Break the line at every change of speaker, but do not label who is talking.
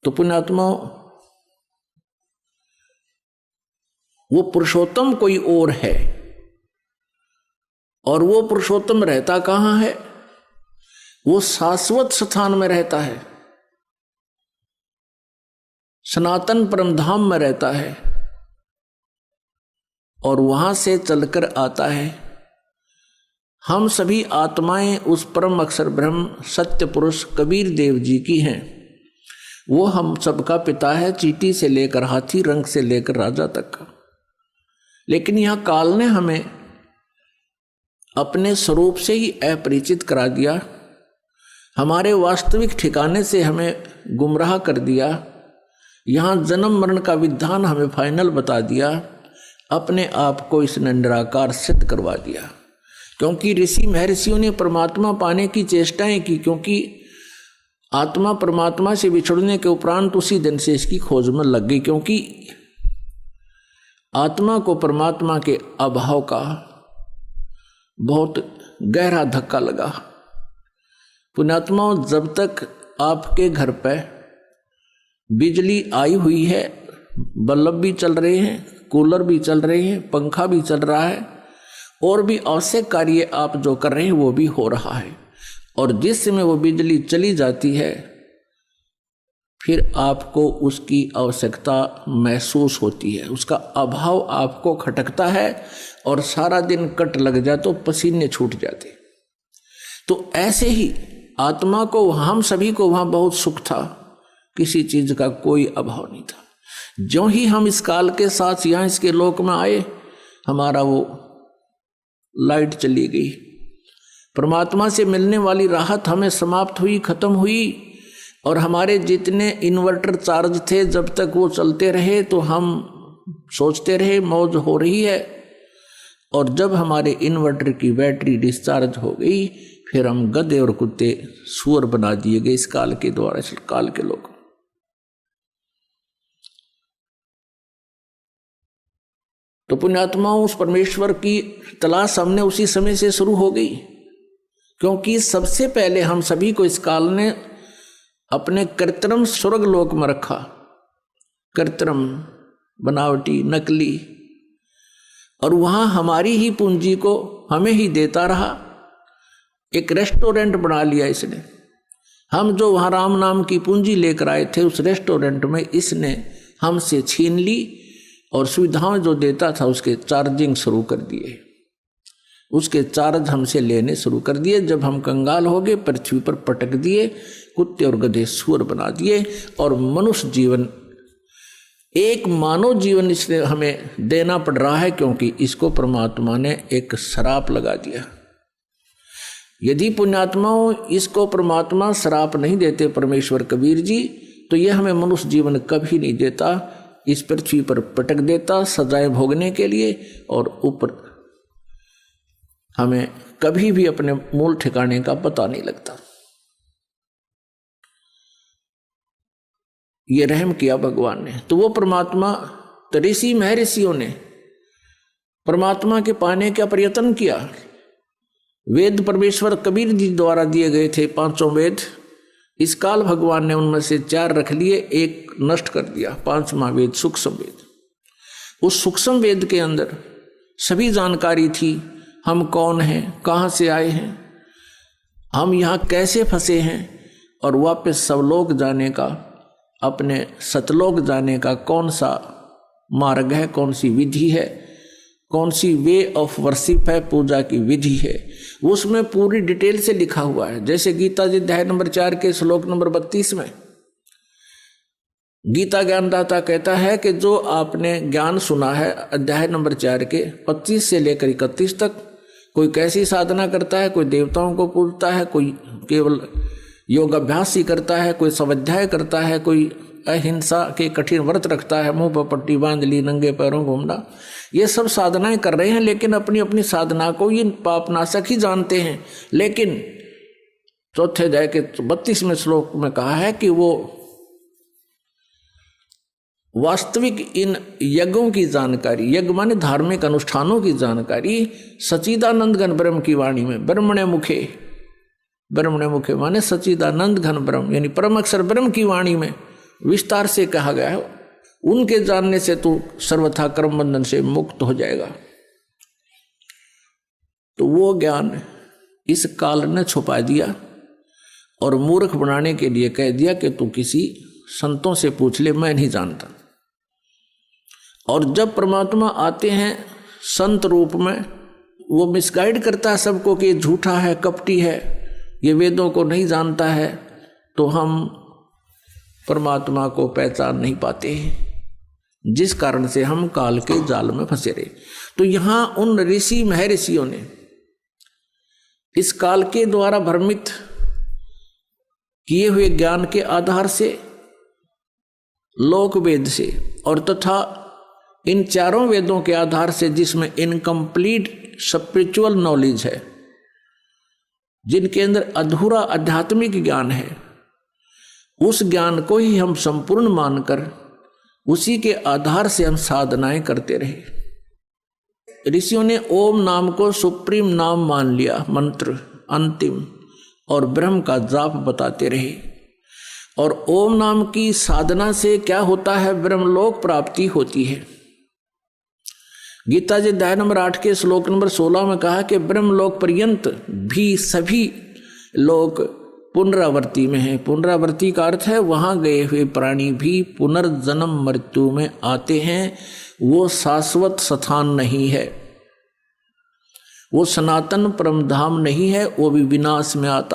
तो पुण्यात्मा, वो पुरुषोत्तम कोई और है, और वो पुरुषोत्तम रहता कहां है? वो शाश्वत स्थान में रहता है, सनातन परमधाम में रहता है, और वहां से चलकर आता है। हम सभी आत्माएं उस परम अक्षर ब्रह्म सत्य पुरुष कबीर देव जी की हैं। वो हम सबका पिता है, चींटी से लेकर हाथी, रंग से लेकर राजा तक का। लेकिन यह काल ने हमें अपने स्वरूप से ही अपरिचित करा दिया, हमारे वास्तविक ठिकाने से हमें गुमराह कर दिया। यहाँ जन्म मरण का विधान हमें फाइनल बता दिया, अपने आप को इसने निराकार सिद्ध करवा दिया। क्योंकि ऋषि महर्षियों ने परमात्मा पाने की चेष्टाएं की, क्योंकि आत्मा परमात्मा से बिछड़ने के उपरांत उसी दिन से इसकी खोज में लग गई, क्योंकि आत्मा को परमात्मा के अभाव का बहुत गहरा धक्का लगा। पुण्यात्माओं, जब तक आपके घर पर बिजली आई हुई है, बल्ब भी चल रहे हैं, कूलर भी चल रहे हैं, पंखा भी चल रहा है, और भी आवश्यक कार्य आप जो कर रहे हैं वो भी हो रहा है, और जिस समय वो बिजली चली जाती है फिर आपको उसकी आवश्यकता महसूस होती है, उसका अभाव आपको खटकता है, और सारा दिन कट लग जाए तो पसीने छूट जाते। तो ऐसे ही आत्मा को, हम सभी को वहां बहुत सुख था, किसी चीज का कोई अभाव नहीं था। ज्यों ही हम इस काल के साथ यहाँ इसके लोक में आए, हमारा वो लाइट चली गई, परमात्मा से मिलने वाली राहत हमें समाप्त हुई, खत्म हुई। और हमारे जितने इन्वर्टर चार्ज थे, जब तक वो चलते रहे तो हम सोचते रहे मौज हो रही है, और जब हमारे इन्वर्टर की बैटरी डिस्चार्ज हो गई, फिर हम गधे और कुत्ते सुअर बना दिए गए इस काल के द्वारा, इस काल के लोग। तो पुण्यात्माओं, उस परमेश्वर की तलाश हमने उसी समय से शुरू हो गई, क्योंकि सबसे पहले हम सभी को इस काल ने अपने कृत्रिम स्वर्ग लोक में रखा, कृत्रिम, बनावटी, नकली, और वहां हमारी ही पूंजी को हमें ही देता रहा। एक रेस्टोरेंट बना लिया इसने। हम जो वहां राम नाम की पूंजी लेकर आए थे, उस रेस्टोरेंट में इसने हमसे छीन ली, और सुविधाएं जो देता था उसके चार्जिंग शुरू कर दिए, उसके चार्ज हमसे लेने शुरू कर दिए। जब हम कंगाल हो गए, पृथ्वी पर पटक दिए, कुत्ते और गधे सुअर बना दिए, और मनुष्य जीवन, एक मानव जीवन इसने हमें देना पड़ रहा है, क्योंकि इसको परमात्मा ने एक श्राप लगा दिया। यदि पुण्यात्माओं इसको परमात्मा श्राप नहीं देते, परमेश्वर कबीर जी, तो यह हमें मनुष्य जीवन कभी नहीं देता, इस पृथ्वी पर पटक देता सजाएं भोगने के लिए, और ऊपर हमें कभी भी अपने मूल ठिकाने का पता नहीं लगता। ये रहम किया भगवान ने। तो वो परमात्मा, तो ऋषि महर्षियों ने परमात्मा के पाने का प्रयत्न किया। वेद परमेश्वर कबीर जी द्वारा दिए गए थे, 5 वेद। इस काल भगवान ने उनमें से 4 रख लिए, एक नष्ट कर दिया, 5वां वेद सूक्ष्म वेद। उस सूक्ष्म वेद के अंदर सभी जानकारी थी, हम कौन हैं, कहाँ से आए हैं, हम यहाँ कैसे फंसे हैं, और वापस सवलोक जाने का, अपने सतलोक जाने का कौन सा मार्ग है, कौन सी विधि है, कौन सी वे ऑफ वर्शिप है, पूजा की विधि है, उसमें पूरी डिटेल से लिखा हुआ है। जैसे गीता जी अध्याय नंबर 4 के श्लोक नंबर 32 में गीता ज्ञानदाता कहता है कि जो आपने ज्ञान सुना है अध्याय नंबर 4 के 25 से लेकर 31 तक, कोई कैसी साधना करता है, कोई देवताओं को पूजता है, कोई केवल योग अभ्यास ही करता है, कोई स्वाध्याय करता है, कोई अहिंसा के कठिन व्रत रखता है, मुंह पर पट्टी बांध ली, नंगे पैरों घूमना, ये सब साधनाएं कर रहे हैं, लेकिन अपनी अपनी साधना को ये पापनाशक ही जानते हैं। लेकिन चौथे अध्याय के 32वें श्लोक में कहा है कि वो वास्तविक इन यज्ञों की जानकारी, यज्ञ माने धार्मिक अनुष्ठानों की जानकारी सच्चिदानंद घन ब्रह्म की वाणी में, ब्रह्मणे मुखे, ब्रह्मणे मुखे माने सच्चिदानंद घन ब्रह्म यानी परम अक्षर ब्रह्म की वाणी में विस्तार से कहा गया है। उनके जानने से तू सर्वथा कर्म बंधन से मुक्त हो जाएगा। तो वो ज्ञान इस काल ने छुपा दिया और मूर्ख बनाने के लिए कह दिया कि तू किसी संतों से पूछ ले, मैं नहीं जानता। और जब परमात्मा आते हैं संत रूप में, वो मिसगाइड करता है सबको कि ये झूठा है, कपटी है, ये वेदों को नहीं जानता है, तो हम परमात्मा को पहचान नहीं पाते हैं, जिस कारण से हम काल के जाल में फंसे रहे। तो यहां उन ऋषि महर्षियों ने इस काल के द्वारा भ्रमित किए हुए ज्ञान के आधार से, लोक वेद से और तथा इन चारों वेदों के आधार से, जिसमें इनकम्प्लीट स्पिरिचुअल नॉलेज है, जिनके अंदर अधूरा आध्यात्मिक ज्ञान है, उस ज्ञान को ही हम संपूर्ण मानकर उसी के आधार से हम साधनाएं करते रहे। ऋषियों ने ओम नाम को सुप्रीम नाम मान लिया, मंत्र अंतिम, और ब्रह्म का जाप बताते रहे। और ओम नाम की साधना से क्या होता है? ब्रह्मलोक प्राप्ति होती है। गीता जी अध्याय नंबर 8 के श्लोक नंबर 16 में कहा कि ब्रह्मलोक पर्यंत भी सभी लोग पुनरावृत्ति में है। पुनरावृत्ति का अर्थ है वहां गए हुए प्राणी भी पुनर्जन्म मृत्यु में आते हैं। वो शाश्वत स्थान नहीं है, वो सनातन परमधाम नहीं है, वो भी विनाश में आता